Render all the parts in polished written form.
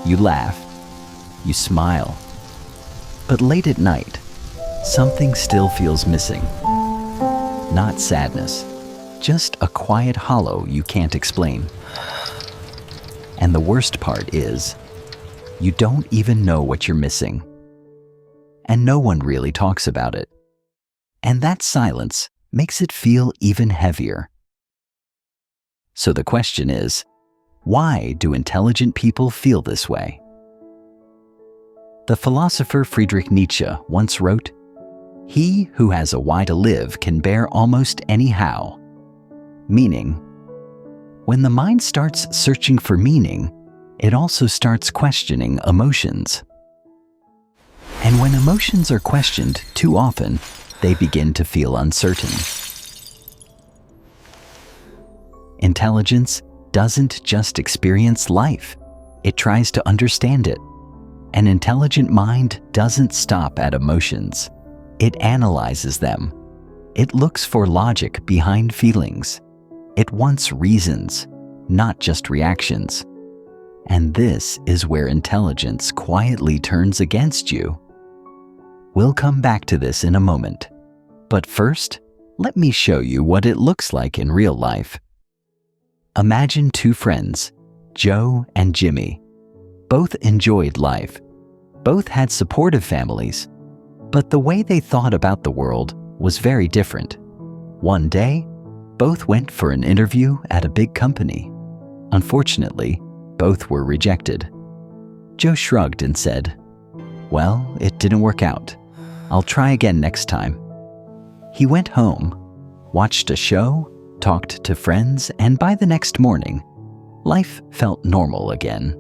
You laugh, you smile. But late at night, something still feels missing. Not sadness, just a quiet hollow you can't explain. And the worst part is, you don't even know what you're missing. And no one really talks about it. And that silence makes it feel even heavier. So the question is, why do intelligent people feel this way? The philosopher Friedrich Nietzsche once wrote, "He who has a why to live can bear almost any how." Meaning, when the mind starts searching for meaning, it also starts questioning emotions. And when emotions are questioned too often, they begin to feel uncertain. Intelligence doesn't just experience life, it tries to understand it. An intelligent mind doesn't stop at emotions. It analyzes them. It looks for logic behind feelings. It wants reasons, not just reactions. And this is where intelligence quietly turns against you. We'll come back to this in a moment. But first, let me show you what it looks like in real life. Imagine two friends, Joe and Jimmy. Both enjoyed life. Both had supportive families. But the way they thought about the world was very different. One day, both went for an interview at a big company. Unfortunately, both were rejected. Joe shrugged and said, "Well, it didn't work out. I'll try again next time." He went home, watched a show, talked to friends, and by the next morning, life felt normal again.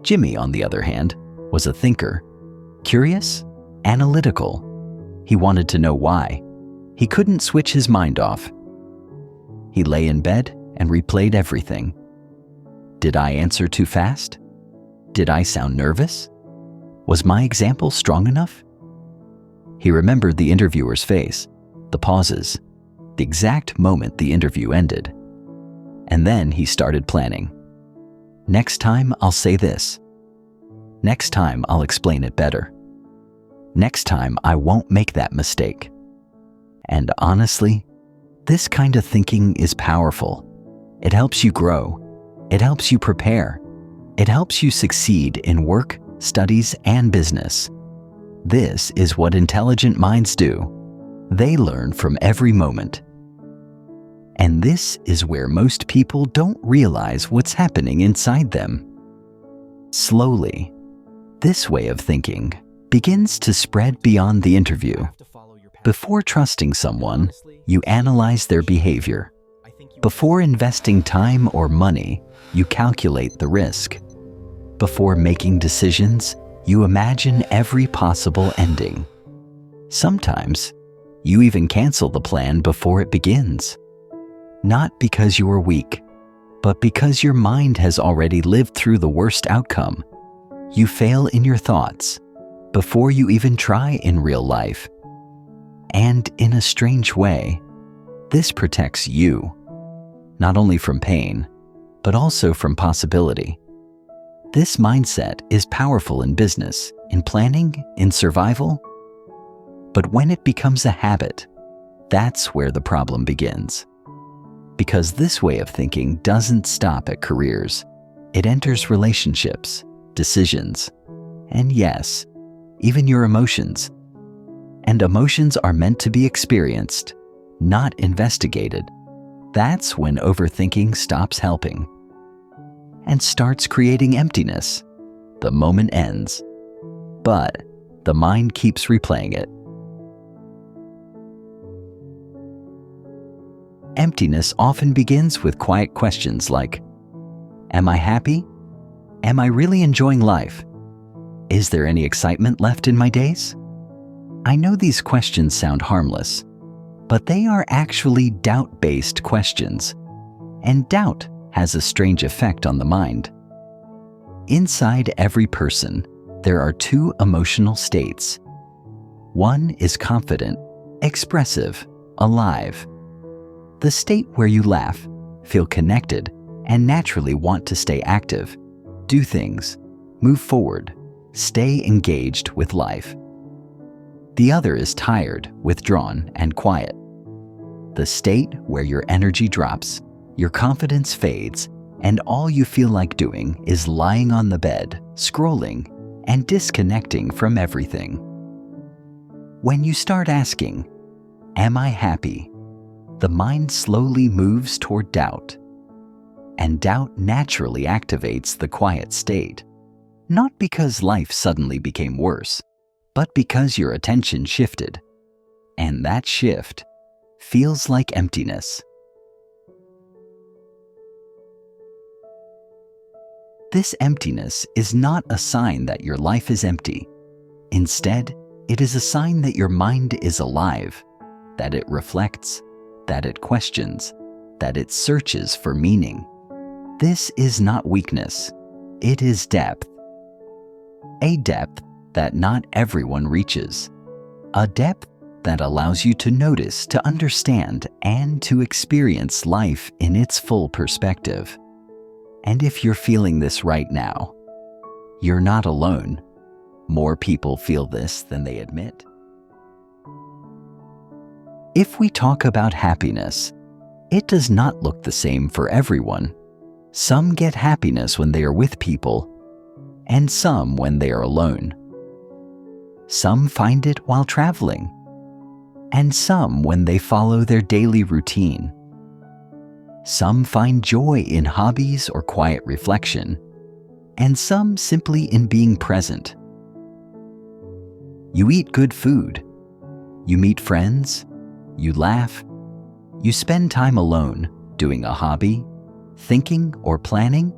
Jimmy, on the other hand, was a thinker, curious, analytical. He wanted to know why. He couldn't switch his mind off. He lay in bed and replayed everything. Did I answer too fast? Did I sound nervous? Was my example strong enough? He remembered the interviewer's face, the pauses, the exact moment the interview ended. And then he started planning. Next time I'll say this. Next time I'll explain it better. Next time I won't make that mistake. And honestly, this kind of thinking is powerful. It helps you grow. It helps you prepare. It helps you succeed in work, studies, and business. This is what intelligent minds do. They learn from every moment. And this is where most people don't realize what's happening inside them. Slowly, this way of thinking begins to spread beyond the interview. Before trusting someone, you analyze their behavior. Before investing time or money, you calculate the risk. Before making decisions, you imagine every possible ending. Sometimes, you even cancel the plan before it begins. Not because you are weak, but because your mind has already lived through the worst outcome. You fail in your thoughts before you even try in real life. And in a strange way, this protects you, not only from pain, but also from possibility. This mindset is powerful in business, in planning, in survival. But when it becomes a habit, that's where the problem begins. Because this way of thinking doesn't stop at careers. It enters relationships, decisions, and yes, even your emotions. And emotions are meant to be experienced, not investigated. That's when overthinking stops helping and starts creating emptiness. The moment ends, but the mind keeps replaying it. Emptiness often begins with quiet questions like, am I happy? Am I really enjoying life? Is there any excitement left in my days? I know these questions sound harmless, but they are actually doubt-based questions, and doubt has a strange effect on the mind. Inside every person, there are two emotional states. One is confident, expressive, alive. The state where you laugh, feel connected, and naturally want to stay active, do things, move forward, stay engaged with life. The other is tired, withdrawn, and quiet. The state where your energy drops, your confidence fades, and all you feel like doing is lying on the bed, scrolling, and disconnecting from everything. When you start asking, "Am I happy?" the mind slowly moves toward doubt. And doubt naturally activates the quiet state, not because life suddenly became worse, but because your attention shifted. And that shift feels like emptiness. This emptiness is not a sign that your life is empty. Instead, it is a sign that your mind is alive, that it reflects, that it questions, that it searches for meaning. This is not weakness, it is depth. A depth that not everyone reaches. A depth that allows you to notice, to understand, and to experience life in its full perspective. And if you're feeling this right now, you're not alone. More people feel this than they admit. If we talk about happiness, it does not look the same for everyone. Some get happiness when they are with people, and some when they are alone. Some find it while traveling, and some when they follow their daily routine. Some find joy in hobbies or quiet reflection, and some simply in being present. You eat good food, you meet friends, you laugh, you spend time alone doing a hobby, thinking or planning.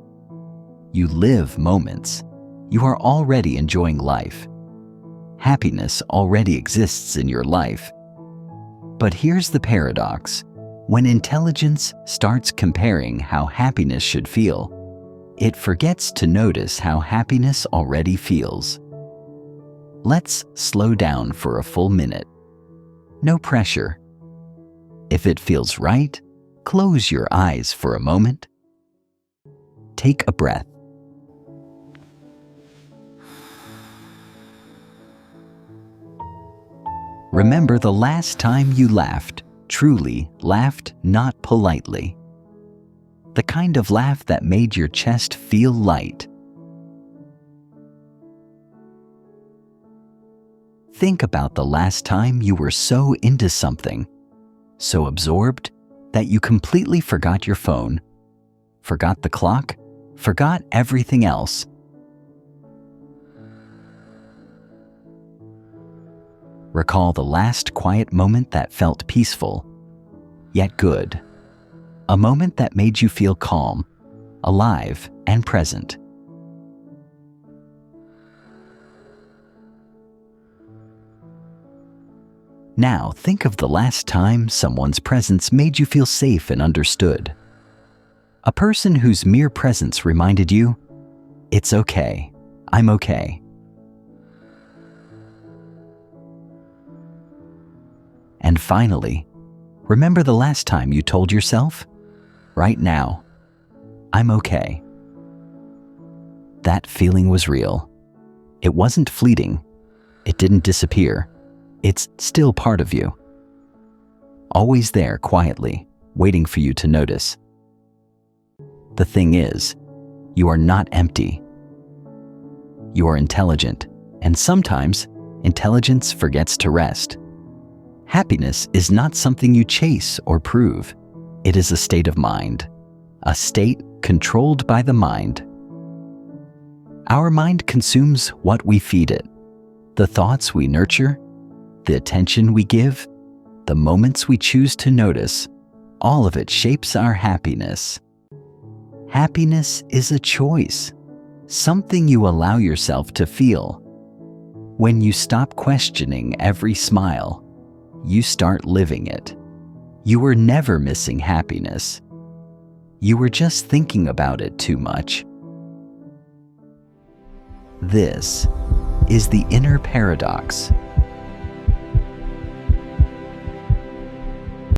You live moments. You are already enjoying life. Happiness already exists in your life. But here's the paradox. When intelligence starts comparing how happiness should feel, it forgets to notice how happiness already feels. Let's slow down for a full minute. No pressure. If it feels right, close your eyes for a moment. Take a breath. Remember the last time you laughed, truly laughed, not politely. The kind of laugh that made your chest feel light. Think about the last time you were so into something, so absorbed that you completely forgot your phone, forgot the clock, forgot everything else. Recall the last quiet moment that felt peaceful, yet good. A moment that made you feel calm, alive, and present. Now think of the last time someone's presence made you feel safe and understood. A person whose mere presence reminded you, "It's okay, I'm okay." And finally, remember the last time you told yourself, "Right now, I'm okay." That feeling was real. It wasn't fleeting. It didn't disappear. It's still part of you. Always there quietly, waiting for you to notice. The thing is, you are not empty. You are intelligent, and sometimes intelligence forgets to rest. Happiness is not something you chase or prove. It is a state of mind, a state controlled by the mind. Our mind consumes what we feed it, the thoughts we nurture, the attention we give, the moments we choose to notice. All of it shapes our happiness. Happiness is a choice, something you allow yourself to feel. When you stop questioning every smile, you start living it. You were never missing happiness. You were just thinking about it too much. This is the inner paradox